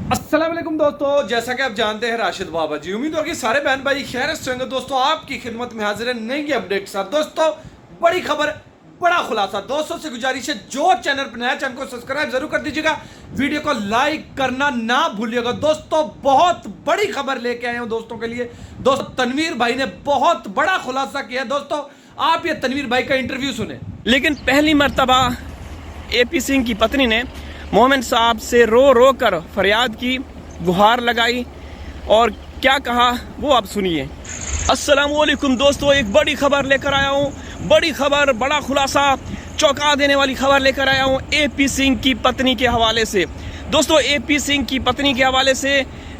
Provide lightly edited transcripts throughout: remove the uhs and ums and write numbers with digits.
अस्सलाम वालेकुम दोस्तों, जैसा कि आप जानते हैं राशिद बाबा जी, उम्मीद होगी सारे बहन भाई खैर से होंगे। दोस्तों आपकी खिदमत में हाजिर है नई अपडेट के साथ। दोस्तों बड़ी खबर, बड़ा खुलासा। दोस्तों से गुजारिश है जो चैनल पर नया चैनल को सब्सक्राइब जरूर कर दीजिएगा, वीडियो को लाइक करना ना भूलिएगा। दोस्तों बहुत बड़ी खबर लेके आए हूं दोस्तों के लिए। दोस्तों तनवीर भाई ने बहुत बड़ा खुलासा किया। दोस्तों आप ये तनवीर भाई का इंटरव्यू सुने। लेकिन पहली मर्तबा एपी सिंह की पत्नी ने मोमिन साहब से रो रो कर फरियाद की, गुहार लगाई और क्या कहा वो आप सुनिए। अस्सलाम वालेकुम दोस्तों, एक बड़ी खबर लेकर आया हूँ। बड़ी खबर, बड़ा खुलासा, चौंका देने वाली खबर लेकर आया हूँ एपी सिंह की पत्नी के हवाले से। दोस्तों एपी सिंह की पत्नी के हवाले से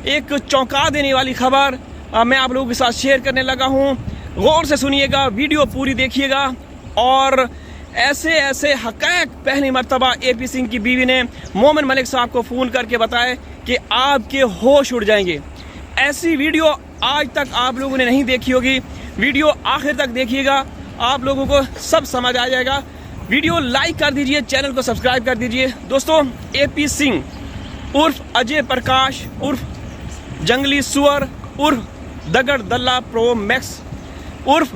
एक चौंका देने वाली खबर मैं आप लोगों के साथ शेयर करने लगा हूँ। गौर से सुनिएगा, वीडियो पूरी देखिएगा और ऐसे ऐसे हक़ाइक़ पहली मर्तबा एपी सिंह की बीवी ने मोमिन मलिक साहब को फ़ोन करके बताए कि आपके होश उड़ जाएंगे। ऐसी वीडियो आज तक आप लोगों ने नहीं देखी होगी। वीडियो आखिर तक देखिएगा, आप लोगों को सब समझ आ जाएगा। वीडियो लाइक कर दीजिए, चैनल को सब्सक्राइब कर दीजिए। दोस्तों एपी सिंह उर्फ अजय प्रकाश उर्फ जंगली सुअर उर्फ दगड़ दल्ला प्रो मैक्स उर्फ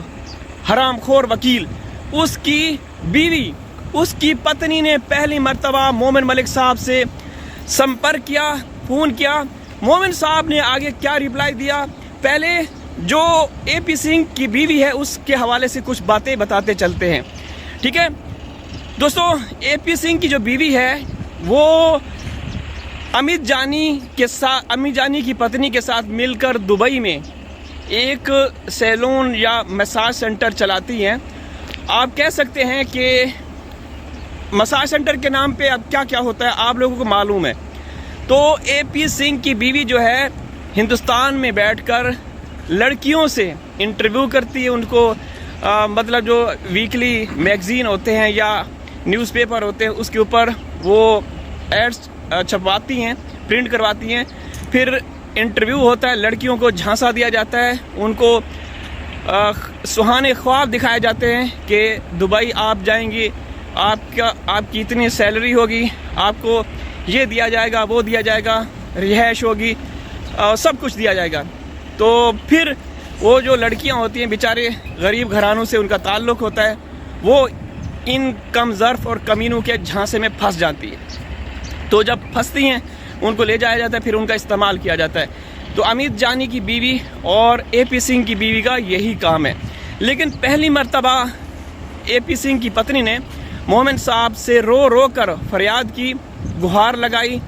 हरामखोर वकील, उसकी बीवी, उसकी पत्नी ने पहली मर्तबा मोमिन मलिक साहब से संपर्क किया, फ़ोन किया। मोमिन साहब ने आगे क्या रिप्लाई दिया, पहले जो एपी सिंह की बीवी है उसके हवाले से कुछ बातें बताते चलते हैं, ठीक है। दोस्तों एपी सिंह की जो बीवी है वो अमित जानी की पत्नी के साथ मिलकर दुबई में एक सैलून या मसाज सेंटर चलाती हैं। आप कह सकते हैं कि मसाज सेंटर के नाम पे अब क्या क्या होता है आप लोगों को मालूम है। तो एपी सिंह की बीवी जो है हिंदुस्तान में बैठकर लड़कियों से इंटरव्यू करती है, उनको मतलब जो वीकली मैगज़ीन होते हैं या न्यूज़पेपर होते हैं उसके ऊपर वो एड्स छपवाती हैं, प्रिंट करवाती हैं। फिर इंटरव्यू होता है, लड़कियों को झांसा दिया जाता है, उनको सुहाने ख्वाब दिखाए जाते हैं कि दुबई आप जाएंगी, आपकी इतनी सैलरी होगी, आपको ये दिया जाएगा, वो दिया जाएगा, रिहाइश होगी, सब कुछ दिया जाएगा। तो फिर वो जो लड़कियां होती हैं बेचारे गरीब घरानों से उनका ताल्लुक़ होता है, वो इन कम ज़र्फ़ और कमीनों के झांसे में फंस जाती है। तो जब फंसती हैं उनको ले जाया जाता है, फिर उनका इस्तेमाल किया जाता है। तो अमित जानी की बीवी और एपी सिंह की बीवी का यही काम है। लेकिन पहली मर्तबा एपी सिंह की पत्नी ने मोमिन साहब से रो रो कर फरियाद की, गुहार लगाई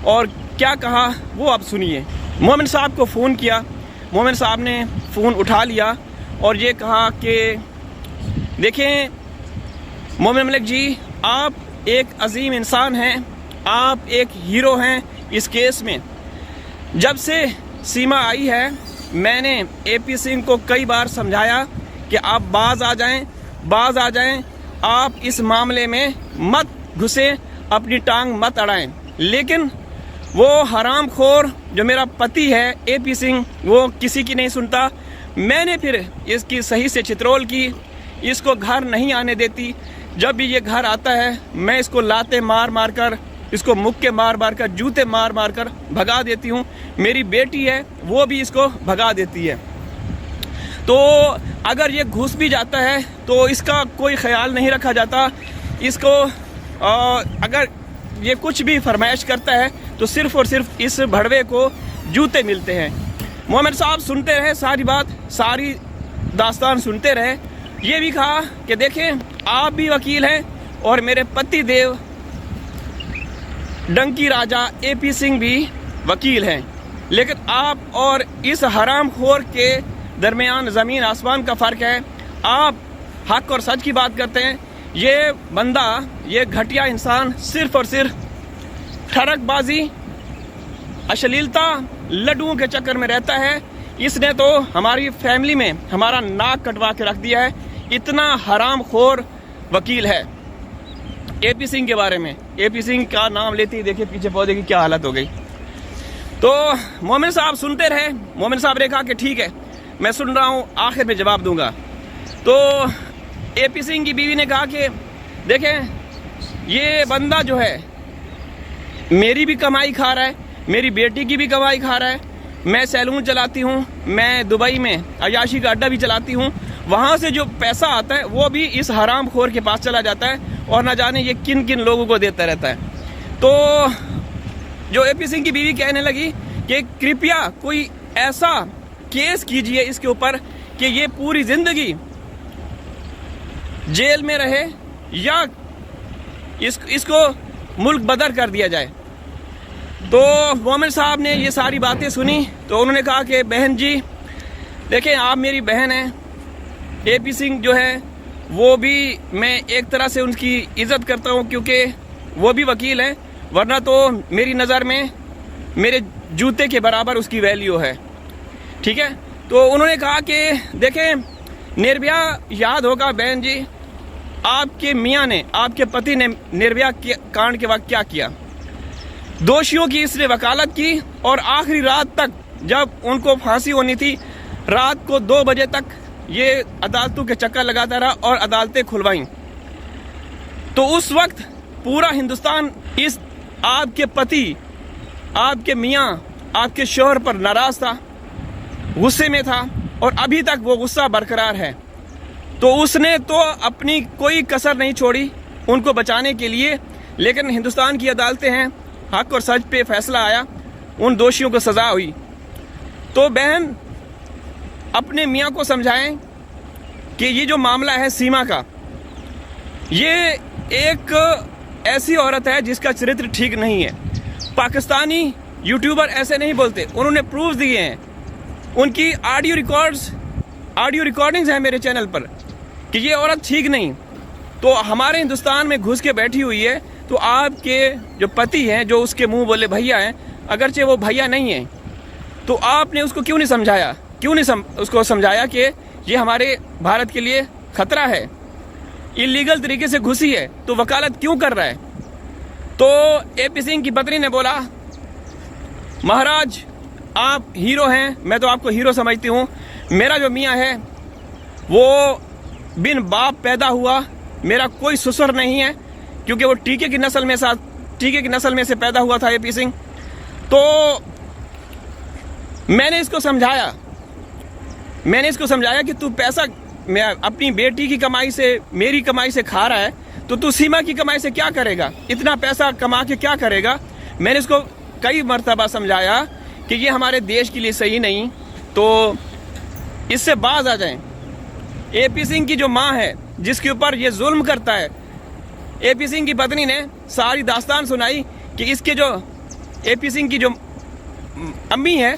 और क्या कहा वो आप सुनिए। मोमिन साहब को फ़ोन किया, मोमिन साहब ने फ़ोन उठा लिया और ये कहा कि देखें मोमिन मलिक जी, आप एक अजीम इंसान हैं, आप एक हीरो हैं इस केस में। जब से सीमा आई है मैंने एपी सिंह को कई बार समझाया कि आप बाज आ जाएं, आप इस मामले में मत घुसें, अपनी टांग मत अड़ाएं। लेकिन वो हरामखोर जो मेरा पति है एपी सिंह, वो किसी की नहीं सुनता। मैंने फिर इसकी सही से चित्रोल की, इसको घर नहीं आने देती। जब भी ये घर आता है मैं इसको लाते मार मार कर, इसको मुक्के मार मार कर, जूते मार मार कर भगा देती हूँ। मेरी बेटी है वो भी इसको भगा देती है। तो अगर ये घुस भी जाता है तो इसका कोई ख्याल नहीं रखा जाता। इसको अगर ये कुछ भी फरमाइश करता है तो सिर्फ़ और सिर्फ इस भड़वे को जूते मिलते हैं। मोमिन साहब सुनते रहे, सारी बात, सारी दास्तान सुनते रहे। ये भी कहा कि देखें आप भी वकील हैं और मेरे पति देव डंकी राजा एपी सिंह भी वकील हैं, लेकिन आप और इस हरामखोर के दरमियान ज़मीन आसमान का फ़र्क है। आप हक और सच की बात करते हैं, ये बंदा, ये घटिया इंसान सिर्फ़ और सिर्फ ठरकबाजी, अश्लीलता, लड्डुओं के चक्कर में रहता है। इसने तो हमारी फैमिली में हमारा नाक कटवा के रख दिया है। इतना हरामखोर वकील है। एपी सिंह के बारे में, एपी सिंह का नाम लेते ही देखिए पीछे पौधे की क्या हालत हो गई। तो मोमिन साहब सुनते रहे। मोमिन साहब ने कहा कि ठीक है मैं सुन रहा हूँ, आखिर में जवाब दूंगा। तो एपी सिंह की बीवी ने कहा कि देखें ये बंदा जो है मेरी भी कमाई खा रहा है, मेरी बेटी की भी कमाई खा रहा है। मैं सैलून चलाती हूँ, मैं दुबई में अयाशी का अड्डा भी चलाती हूँ। वहाँ से जो पैसा आता है वो भी इस हराम खोर के पास चला जाता है और न जाने ये किन किन लोगों को देता रहता है। तो जो AP सिंह की बीवी कहने लगी कि कृपया कोई ऐसा केस कीजिए इसके ऊपर कि ये पूरी ज़िंदगी जेल में रहे या इसको मुल्क बदर कर दिया जाए। तो मोमिन साहब ने ये सारी बातें सुनी तो उन्होंने कहा कि बहन जी देखें, आप मेरी बहन हैं। AP सिंह जो है वो भी मैं एक तरह से उनकी इज़्ज़त करता हूँ क्योंकि वो भी वकील हैं, वरना तो मेरी नज़र में मेरे जूते के बराबर उसकी वैल्यू है। ठीक है, तो उन्होंने कहा कि देखें निर्भया, याद होगा बहन जी, आपके मियाँ ने, आपके पति ने निर्भया कांड के वक्त क्या किया। दोषियों की इसने वकालत की और आखिरी रात तक जब उनको फांसी होनी थी, रात को 2 बजे तक ये अदालतों के चक्कर लगाता रहा और अदालतें खुलवाईं। तो उस वक्त पूरा हिंदुस्तान इस आपके पति, आपके मियाँ, आपके शौहर पर नाराज था, गुस्से में था और अभी तक वो गुस्सा बरकरार है। तो उसने तो अपनी कोई कसर नहीं छोड़ी उनको बचाने के लिए, लेकिन हिंदुस्तान की अदालतें हैं, हक और सच पे फैसला आया, उन दोषियों को सज़ा हुई। तो बहन अपने मियाँ को समझाएं कि ये जो मामला है सीमा का, ये एक ऐसी औरत है जिसका चरित्र ठीक नहीं है। पाकिस्तानी यूट्यूबर ऐसे नहीं बोलते, उन्होंने प्रूफ दिए हैं, उनकी ऑडियो रिकॉर्डिंग्स हैं मेरे चैनल पर कि ये औरत ठीक नहीं। तो हमारे हिंदुस्तान में घुस के बैठी हुई है। तो आपके जो पति हैं, जो उसके मुंह बोले भैया हैं, अगरचे वो भैया नहीं हैं, तो आपने उसको क्यों नहीं समझाया, उसको समझाया कि ये हमारे भारत के लिए खतरा है, इलीगल तरीके से घुसी है, तो वकालत क्यों कर रहा है। तो AP सिंह की पत्नी ने बोला महाराज आप हीरो हैं, मैं तो आपको हीरो समझती हूँ, मेरा जो मियाँ है वो बिन बाप पैदा हुआ, मेरा कोई ससुर नहीं है, क्योंकि वो टीके की नस्ल में से पैदा हुआ था AP सिंह। तो मैंने इसको समझाया कि तू पैसा मैं अपनी बेटी की कमाई से, मेरी कमाई से खा रहा है, तो तू सीमा की कमाई से क्या करेगा, इतना पैसा कमा के क्या करेगा। मैंने इसको कई मर्तबा समझाया कि ये हमारे देश के लिए सही नहीं, तो इससे बाज आ जाएं। AP सिंह की जो माँ है जिसके ऊपर ये जुल्म करता है, AP सिंह की पत्नी ने सारी दास्तान सुनाई कि इसके जो AP सिंह की जो अम्मी है,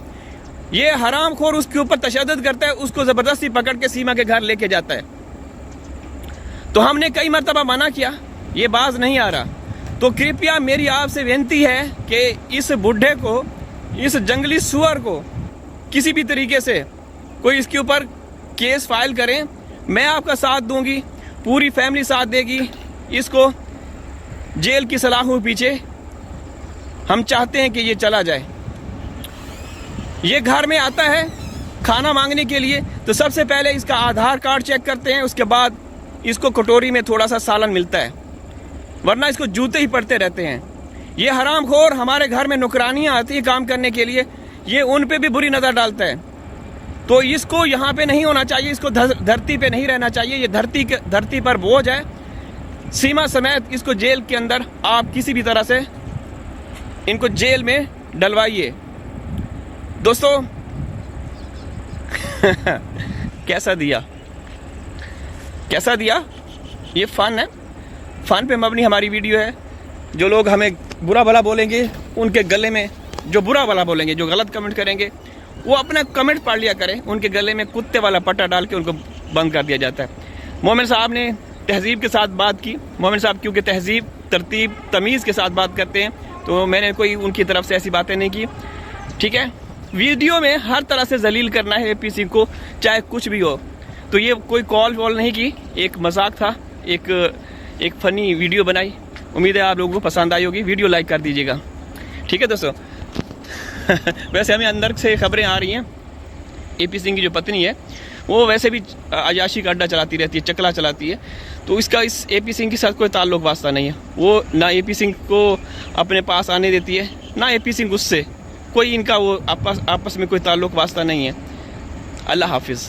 ये हरामखोर उसके ऊपर तशद्दुद करता है, उसको ज़बरदस्ती पकड़ के सीमा के घर लेके जाता है। तो हमने कई मरतबा मना किया, ये बाज नहीं आ रहा। तो कृपया मेरी आपसे विनती है कि इस बुढ़े को, इस जंगली सुअर को किसी भी तरीके से कोई इसके ऊपर केस फाइल करें। मैं आपका साथ दूंगी, पूरी फैमिली साथ देगी। इसको जेल की सलाखों के पीछे हम चाहते हैं कि ये चला जाए। ये घर में आता है खाना मांगने के लिए, तो सबसे पहले इसका आधार कार्ड चेक करते हैं, उसके बाद इसको कटोरी में थोड़ा सा सालन मिलता है, वरना इसको जूते ही पड़ते रहते हैं। ये हरामखोर हमारे घर में नौकरानियाँ आती है काम करने के लिए, ये उन पे भी बुरी नज़र डालता है। तो इसको यहाँ पे नहीं होना चाहिए, इसको धरती पे नहीं रहना चाहिए, ये धरती पर बोझ है। सीमा समेत इसको जेल के अंदर आप किसी भी तरह से इनको जेल में डलवाइए। दोस्तों कैसा दिया ये फन है, फन पे मबनी हमारी वीडियो है। जो लोग हमें बुरा भला बोलेंगे, उनके गले में जो बुरा भला बोलेंगे, जो गलत कमेंट करेंगे, वो अपना कमेंट पढ़ लिया करें, उनके गले में कुत्ते वाला पट्टा डाल के उनको बंद कर दिया जाता है। मोमिन साहब ने तहजीब के साथ बात की। मोमिन साहब क्योंकि तहजीब, तरतीब, तमीज़ के साथ बात करते हैं, तो मैंने कोई उनकी तरफ से ऐसी बातें नहीं की। ठीक है, वीडियो में हर तरह से जलील करना है AP सिंह को, चाहे कुछ भी हो। तो ये कोई कॉल वॉल नहीं की, एक मजाक था, एक फ़नी वीडियो बनाई। उम्मीद है आप लोगों को पसंद आई होगी। वीडियो लाइक कर दीजिएगा। ठीक है दोस्तों। वैसे हमें अंदर से खबरें आ रही हैं, AP सिंह की जो पत्नी है वो वैसे भी अयाशी का अड्डा चलाती रहती है, चकला चलाती है, तो इसका इस AP सिंह के साथ कोई ताल्लुक वास्ता नहीं है। वो ना AP सिंह को अपने पास आने देती है, ना AP सिंह उससे कोई इनका वो आपस में कोई ताल्लुक वास्ता नहीं है। अल्लाह हाफिज़।